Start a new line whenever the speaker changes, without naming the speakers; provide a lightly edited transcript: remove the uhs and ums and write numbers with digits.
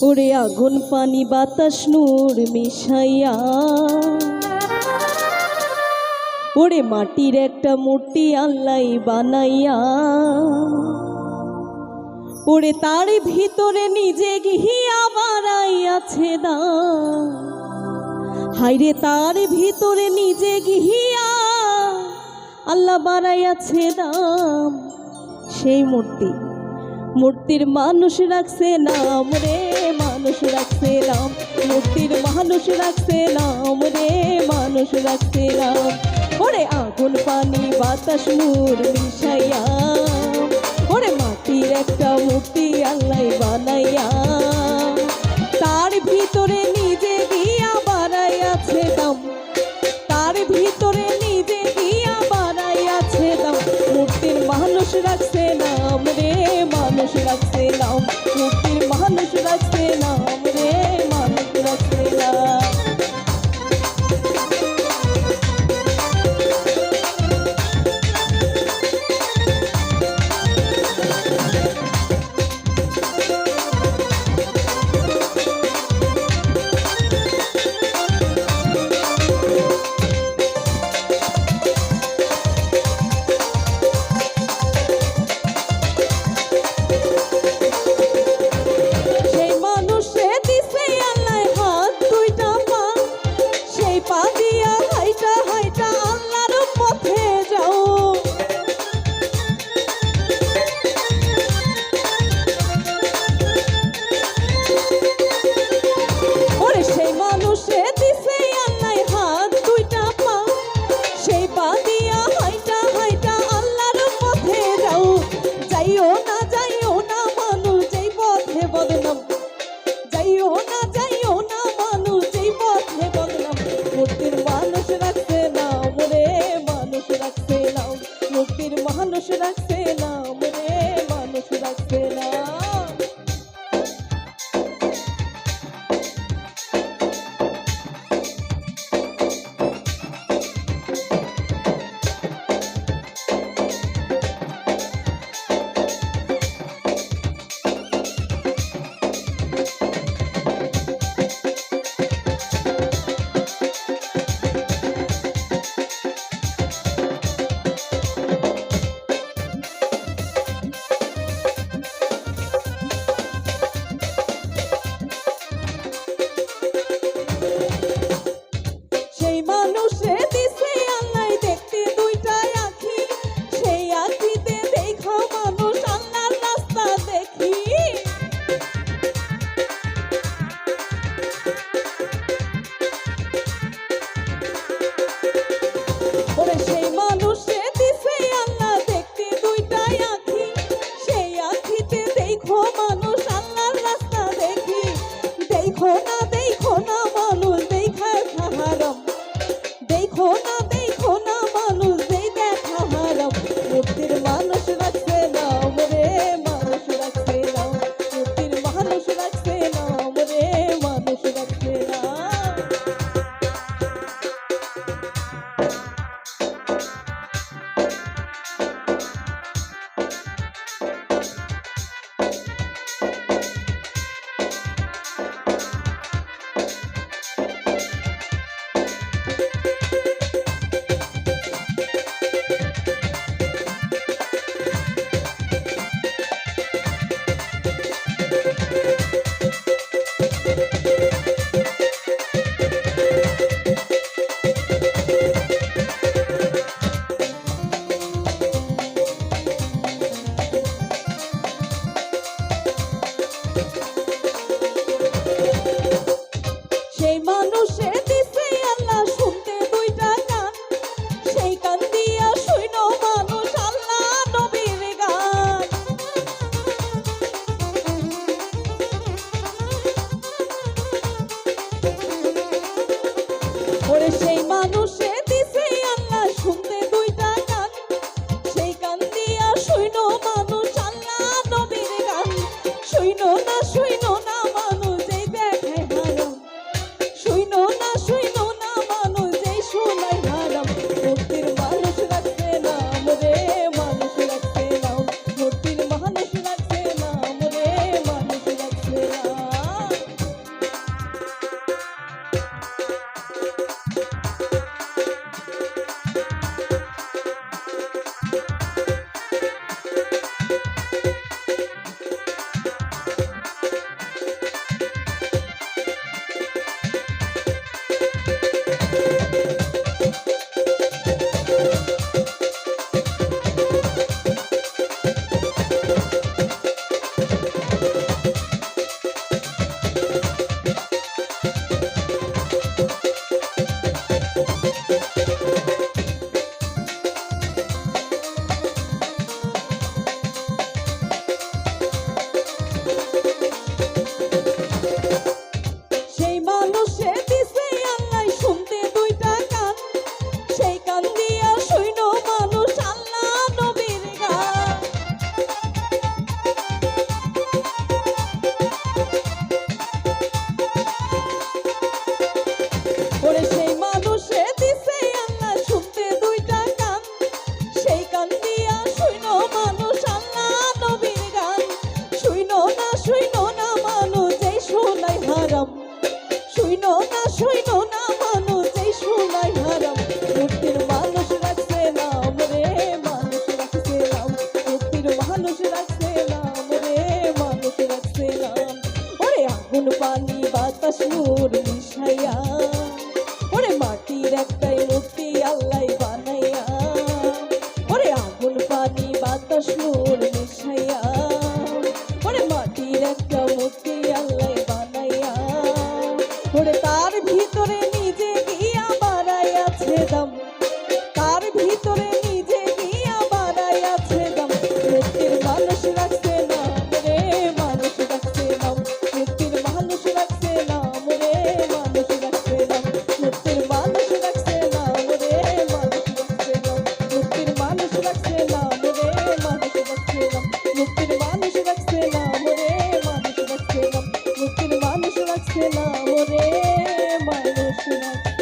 ওরে আগুন পানি বাতাস নূর মিশাইয়া ওরে মাটির একটা মূর্তি আল্লাহ বানাইয়া ওরে তার ভিতরে নিজে গিয়া বাড়াইয়াছে দাম। হাইরে তার ভিতরে নিজে গিয়া আল্লাহ বাড়াইয়াছে দাম। সেই মূর্তির মানুষ রাখছে নাম রে, মানুষ রাখছে নাম। মূর্তির মানুষ রাখছে নাম রে, মানুষ রাখছে নাম। ওরে আগুন পানি বাতাস নূর মিশাইয়া ওরে মাটির একটা মূর্তি আল্লাহ বানাইয়া তার ভিতরে নিজে গিয়া বাড়াইয়াছে দাম। তার ভিতরে নিজে গিয়া বাড়াইয়াছে দাম। মূর্তির মানুষ রাখছে নাম রে, মানুষ রাখছে নাম। মূর্তির মানুষ রাখছে নাম রে, মানুষ রাখছে নাম। মানুষ রাখছে নাম রে, মানুষ রাখছে নাম। বাতাস নূর মিশাইয়া, ওরে মাটির একটাই মূর্তি আল্লাহ বানাইয়া, ওরে আগুন পানি বাতাস নূর মিশাইয়া, ওরে মাটির একটা মূর্তি আল্লাহ বানাইয়া, ওরে তার ভিতরে নিজে গিয়া বানাইয়াছে দম, তার ভিতরে নিজে গিয়া বানাইয়াছে দম। মূর্তির মানুষ রাখছে নাম রে, মানুষ রাখছে নাম, মূর্তির মানুষ রাখছে নাম রে, মানুষ রাখছে নাম, মূর্তির মানুষ রাখছে নাম রে, মানুষ রাখছে নাম, মূর্তির মানুষ রাখছে নাম রে, মানুষ রাখছে নাম, মূর্তির মানুষ রাখছে নাম রে, মানুষ রাখছে নাম, মূর্তির মানুষ রাখছে নাম রে, মানুষ রাখছে।